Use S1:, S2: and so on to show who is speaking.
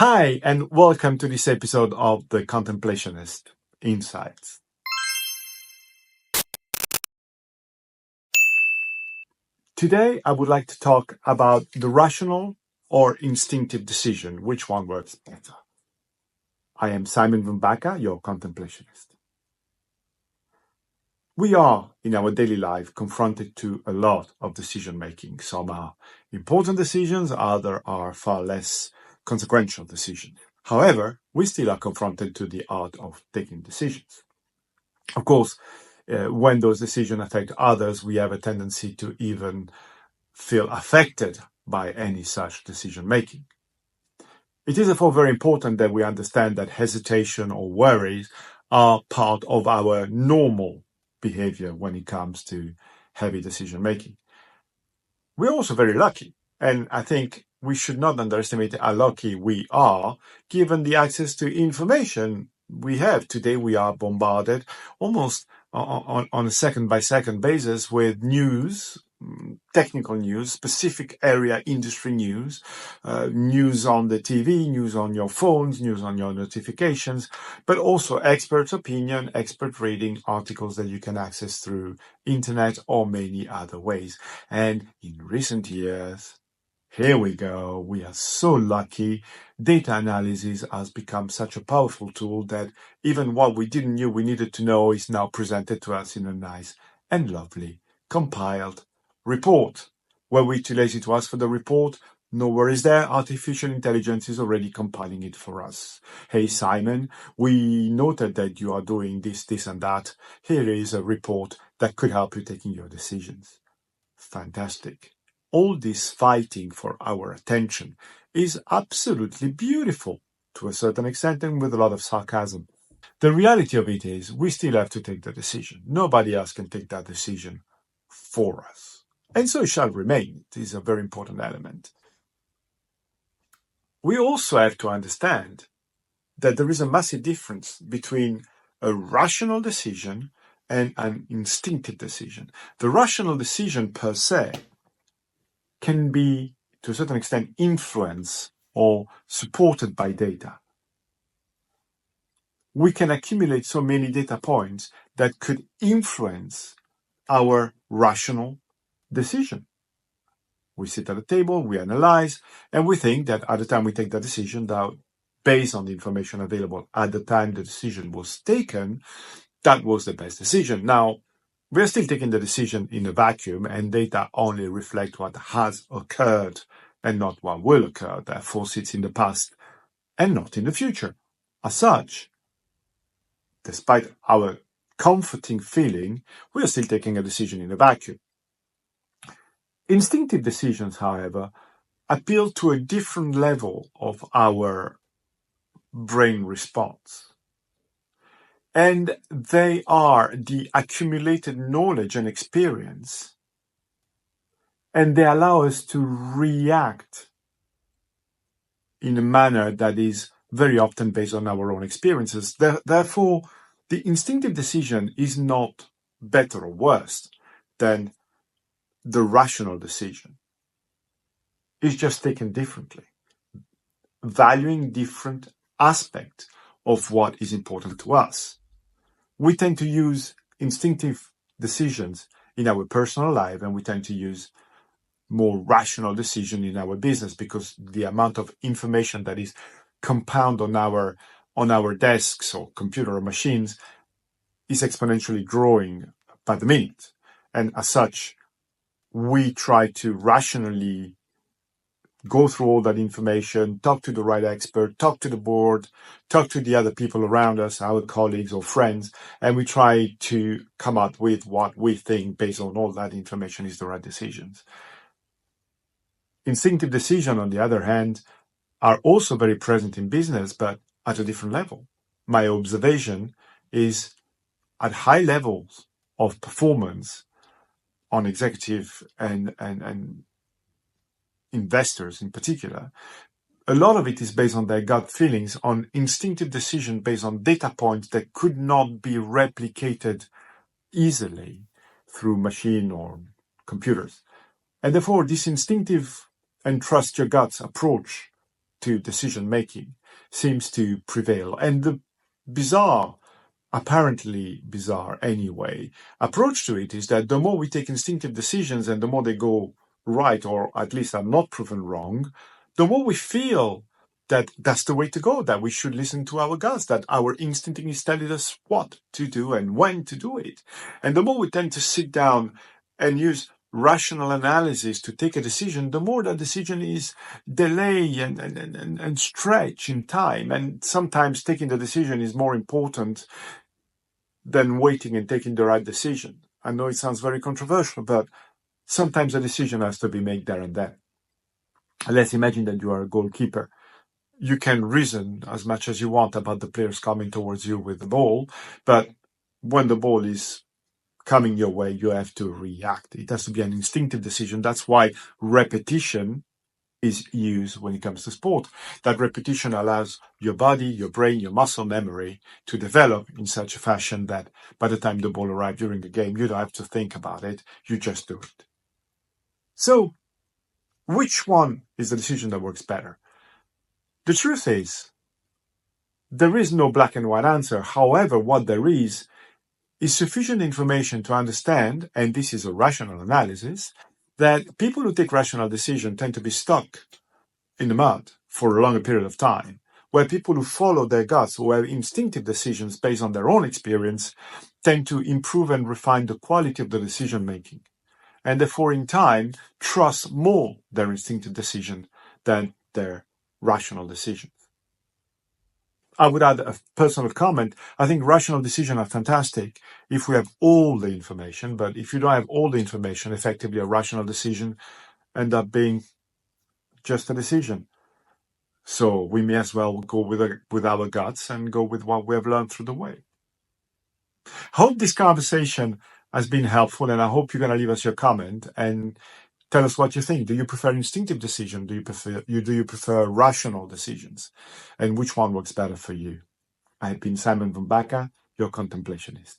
S1: Hi, and welcome to this episode of the Contemplationist Insight. Today, I would like to talk about the rational or instinctive decision, which one works better. I am Simon Vumbaca, your Contemplationist. We are, in our daily life, confronted to a lot of decision-making. Some are important decisions, others are far less consequential decisions. However, we still are confronted to the art of taking decisions. Of course, when those decisions affect others, we have a tendency to even feel affected by any such decision-making. It is therefore very important that we understand that hesitation or worries are part of our normal behavior when it comes to heavy decision-making. We're also very lucky, and I think we should not underestimate how lucky we are given the access to information we have. Today we are bombarded almost on a second-by-second basis with news, technical news, specific area industry news, news on the TV, news on your phones, news on your notifications, but also expert opinion, expert reading, articles that you can access through internet or many other ways. And in recent years, here we go. We are so lucky. Data analysis has become such a powerful tool that even what we didn't know we needed to know is now presented to us in a nice and lovely compiled report. Were we too lazy to ask for the report? No worries there. Artificial intelligence is already compiling it for us. Hey, Simon, we noted that you are doing this, and that. Here is a report that could help you taking your decisions. Fantastic. All this fighting for our attention is absolutely beautiful to a certain extent and with a lot of sarcasm. The reality of it is we still have to take the decision. Nobody else can take that decision for us. And so it shall remain. It is a very important element. We also have to understand that there is a massive difference between a rational decision and an instinctive decision. The rational decision per se can be, to a certain extent, influenced or supported by data. We can accumulate so many data points that could influence our rational decision. We sit at a table, we analyze, and we think that at the time we take the decision, that based on the information available at the time the decision was taken, that was the best decision. Now, we're still taking the decision in a vacuum, and data only reflect what has occurred and not what will occur. Therefore, sits in the past and not in the future. As such, despite our comforting feeling, we are still taking a decision in a vacuum. Instinctive decisions, however, appeal to a different level of our brain response. And they are the accumulated knowledge and experience. And they allow us to react in a manner that is very often based on our own experiences. Therefore, the instinctive decision is not better or worse than the rational decision. It's just taken differently, valuing different aspects of what is important to us. We tend to use instinctive decisions in our personal life, and we tend to use more rational decision in our business because the amount of information that is compound on our desks or computer or machines is exponentially growing by the minute. And as such, we try to rationally go through all that information, talk to the right expert, talk to the board, talk to the other people around us, our colleagues or friends, and we try to come up with what we think based on all that information is the right decisions. Instinctive decisions, on the other hand, are also very present in business, but at a different level. My observation is at high levels of performance on executive and investors in particular, a lot of it is based on their gut feelings, on instinctive decision based on data points that could not be replicated easily through machine or computers. And therefore, this instinctive and trust your guts approach to decision making seems to prevail. And the bizarre, apparently bizarre anyway, approach to it is that the more we take instinctive decisions and the more they go right, or at least are not proven wrong, the more we feel that that's the way to go, that we should listen to our guts, that our instinct is telling us what to do and when to do it. And the more we tend to sit down and use rational analysis to take a decision, the more that decision is delayed and stretch in time. And sometimes taking the decision is more important than waiting and taking the right decision. I know it sounds very controversial, but sometimes a decision has to be made there and then. Let's imagine that you are a goalkeeper. You can reason as much as you want about the players coming towards you with the ball, but when the ball is coming your way, you have to react. It has to be an instinctive decision. That's why repetition is used when it comes to sport. That repetition allows your body, your brain, your muscle memory to develop in such a fashion that by the time the ball arrives during the game, you don't have to think about it. You just do it. So, which one is the decision that works better? The truth is, there is no black and white answer. However, what there is sufficient information to understand, and this is a rational analysis, that people who take rational decisions tend to be stuck in the mud for a longer period of time, where people who follow their guts, who have instinctive decisions based on their own experience, tend to improve and refine the quality of the decision making, and therefore in time trust more their instinctive decision than their rational decisions. I would add a personal comment. I think rational decisions are fantastic if we have all the information, but if you don't have all the information, effectively a rational decision ends up being just a decision. So we may as well go with our guts and go with what we have learned through the way. Hope this conversation has been helpful, and I hope you're going to leave us your comment and tell us what you think. Do you prefer instinctive decision? Do you prefer rational decisions? And which one works better for you? I've been Simon Vumbaca, your contemplationist.